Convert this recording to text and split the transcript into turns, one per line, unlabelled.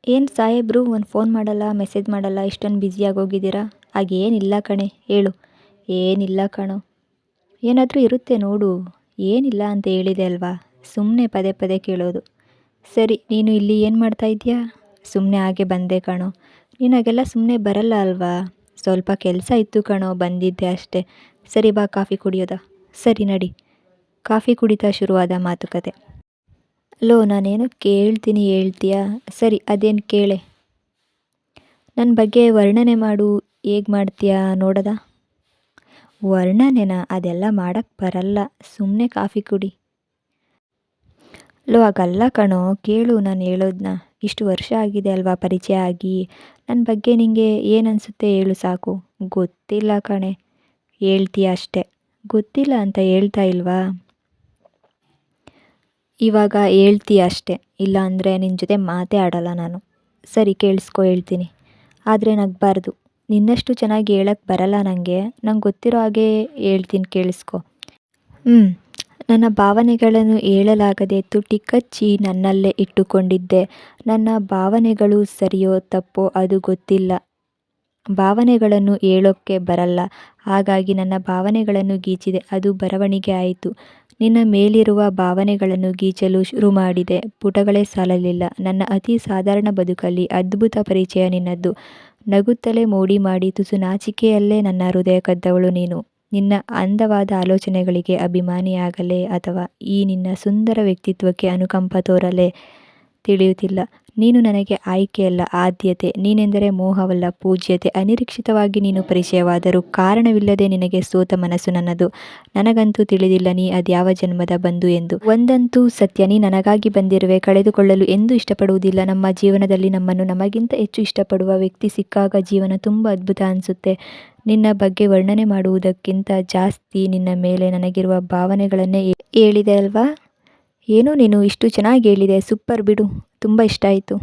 ಏನು ಸಾಹೇಬ್ರು ಒಂದು ಫೋನ್ ಮಾಡಲ್ಲ ಮೆಸೇಜ್ ಮಾಡಲ್ಲ ಇಷ್ಟೊಂದು ಬ್ಯುಸಿಯಾಗೋಗಿದ್ದೀರಾ? ಹಾಗೇನಿಲ್ಲ ಕಣೆ ಹೇಳು. ಏನಿಲ್ಲ ಕಣೋ. ಏನಾದರೂ ಇರುತ್ತೆ ನೋಡು. ಏನಿಲ್ಲ ಅಂತ ಹೇಳಿದೆ ಅಲ್ವಾ? ಸುಮ್ಮನೆ ಪದೇ ಪದೇ ಕೇಳೋದು. ಸರಿ ನೀನು ಇಲ್ಲಿ ಏನು ಮಾಡ್ತಾ ಇದೀಯಾ? ಸುಮ್ಮನೆ ಹಾಗೆ ಬಂದೆ ಕಣೋ. ನೀನು ಹಾಗೆಲ್ಲ ಸುಮ್ಮನೆ ಬರಲ್ಲ ಅಲ್ವಾ? ಸ್ವಲ್ಪ ಕೆಲಸ ಇತ್ತು ಕಣೋ ಬಂದಿದ್ದೆ ಅಷ್ಟೇ. ಸರಿ ಬಾ ಕಾಫಿ ಕುಡಿಯೋದಾ? ಸರಿ ನಡಿ. ಕಾಫಿ ಕುಡಿತಾ ಶುರುವಾದ ಮಾತುಕತೆ. ಲೋ ನಾನೇನೋ ಕೇಳ್ತೀನಿ ಹೇಳ್ತೀಯಾ? ಸರಿ ಅದೇನು ಕೇಳೆ. ನನ್ನ ಬಗ್ಗೆ ವರ್ಣನೆ ಮಾಡು. ಹೇಗೆ ಮಾಡ್ತೀಯಾ ನೋಡೋದಾ? ವರ್ಣನೆನಾ? ಅದೆಲ್ಲ ಮಾಡೋಕ್ಕೆ ಬರಲ್ಲ. ಸುಮ್ಮನೆ ಕಾಫಿ ಕುಡಿ. ಲೋ ಹಾಗಲ್ಲ ಕಣೋ, ಕೇಳು ನಾನು ಹೇಳೋದನ್ನ. ಇಷ್ಟು ವರ್ಷ ಆಗಿದೆ ಅಲ್ವಾ ಪರಿಚಯ ಆಗಿ. ನನ್ನ ಬಗ್ಗೆ ನಿಂಗೆ ಏನನ್ಸುತ್ತೆ ಹೇಳು ಸಾಕು. ಗೊತ್ತಿಲ್ಲ ಕಣೆ. ಹೇಳ್ತೀಯ ಅಷ್ಟೆ. ಗೊತ್ತಿಲ್ಲ ಅಂತ ಹೇಳ್ತಾ ಇಲ್ವಾ? ಇವಾಗ ಹೇಳ್ತೀಯ ಅಷ್ಟೆ. ಇಲ್ಲ ಅಂದರೆ ನಿನ್ನ ಜೊತೆ ಮಾತೇ ಆಡಲ್ಲ ನಾನು. ಸರಿ ಕೇಳಿಸ್ಕೊ ಹೇಳ್ತೀನಿ. ಆದರೆ ನಗಬಾರ್ದು. ನಿನ್ನಷ್ಟು ಚೆನ್ನಾಗಿ ಹೇಳಕ್ಕೆ ಬರಲ್ಲ ನನಗೆ. ನಂಗೆ ಗೊತ್ತಿರೋ ಹಾಗೆ ಹೇಳ್ತೀನಿ ಕೇಳಿಸ್ಕೊ. ನನ್ನ ಭಾವನೆಗಳನ್ನು ಹೇಳಲಾಗದೆ ತುಟಿ ಕಚ್ಚಿ ನನ್ನಲ್ಲೇ ಇಟ್ಟುಕೊಂಡಿದ್ದೆ. ನನ್ನ ಭಾವನೆಗಳು ಸರಿಯೋ ತಪ್ಪೋ ಅದು ಗೊತ್ತಿಲ್ಲ. ಭಾವನೆಗಳನ್ನು ಹೇಳೋಕ್ಕೆ ಬರಲ್ಲ. ಹಾಗಾಗಿ ನನ್ನ ಭಾವನೆಗಳನ್ನು ಗೀಚಿದೆ. ಅದು ಬರವಣಿಗೆ ಆಯಿತು. ನಿನ್ನ ಮೇಲಿರುವ ಭಾವನೆಗಳನ್ನು ಗೀಚಲು ಶುರು ಮಾಡಿದೆ. ಪುಟಗಳೇ ಸಾಲಲಿಲ್ಲ. ನನ್ನ ಅತಿ ಸಾಧಾರಣ ಬದುಕಲ್ಲಿ ಅದ್ಭುತ ಪರಿಚಯ ನಿನ್ನದು. ನಗುತ್ತಲೇ ಮೋಡಿ ಮಾಡಿ ತುಸು ನಾಚಿಕೆಯಲ್ಲೇ ನನ್ನ ಹೃದಯ ಕದ್ದವಳು ನೀನು. ನಿನ್ನ ಅಂದವಾದ ಆಲೋಚನೆಗಳಿಗೆ ಅಭಿಮಾನಿಯಾಗಲೇ ಅಥವಾ ಈ ನಿನ್ನ ಸುಂದರ ವ್ಯಕ್ತಿತ್ವಕ್ಕೆ ಅನುಕಂಪ ತೋರಲೇ ತಿಳಿಯುತ್ತಿಲ್ಲ. ನೀನು ನನಗೆ ಆಯ್ಕೆಯಲ್ಲ, ಆದ್ಯತೆ. ನೀನೆಂದರೆ ಮೋಹವಲ್ಲ, ಪೂಜ್ಯತೆ. ಅನಿರೀಕ್ಷಿತವಾಗಿ ನೀನು ಪರಿಚಯವಾದರೂ ಕಾರಣವಿಲ್ಲದೆ ನಿನಗೆ ಸೋತ ಮನಸ್ಸು ನನ್ನದು. ನನಗಂತೂ ತಿಳಿದಿಲ್ಲ ನೀ ಅದ್ಯಾವ ಜನ್ಮದ ಬಂಧು ಎಂದು. ಒಂದಂತೂ ಸತ್ಯ, ನೀ ನನಗಾಗಿ ಬಂದಿರುವೆ. ಕಳೆದುಕೊಳ್ಳಲು ಎಂದೂ ಇಷ್ಟಪಡುವುದಿಲ್ಲ. ನಮ್ಮ ಜೀವನದಲ್ಲಿ ನಮ್ಮನ್ನು ನಮಗಿಂತ ಹೆಚ್ಚು ಇಷ್ಟಪಡುವ ವ್ಯಕ್ತಿ ಸಿಕ್ಕಾಗ ಜೀವನ ತುಂಬ ಅದ್ಭುತ ಅನಿಸುತ್ತೆ. ನಿನ್ನ ಬಗ್ಗೆ ವರ್ಣನೆ ಮಾಡುವುದಕ್ಕಿಂತ ಜಾಸ್ತಿ ನಿನ್ನ ಮೇಲೆ ನನಗಿರುವ ಭಾವನೆಗಳನ್ನೇ ಹೇಳಿದೆ ಅಲ್ವಾ? ಏನೋ ನೀನು ಇಷ್ಟು ಚೆನ್ನಾಗಿ ಹೇಳಿದೆ. ಸೂಪರ್ ಬಿಡು. ತುಂಬ ಇಷ್ಟ ಆಯಿತು.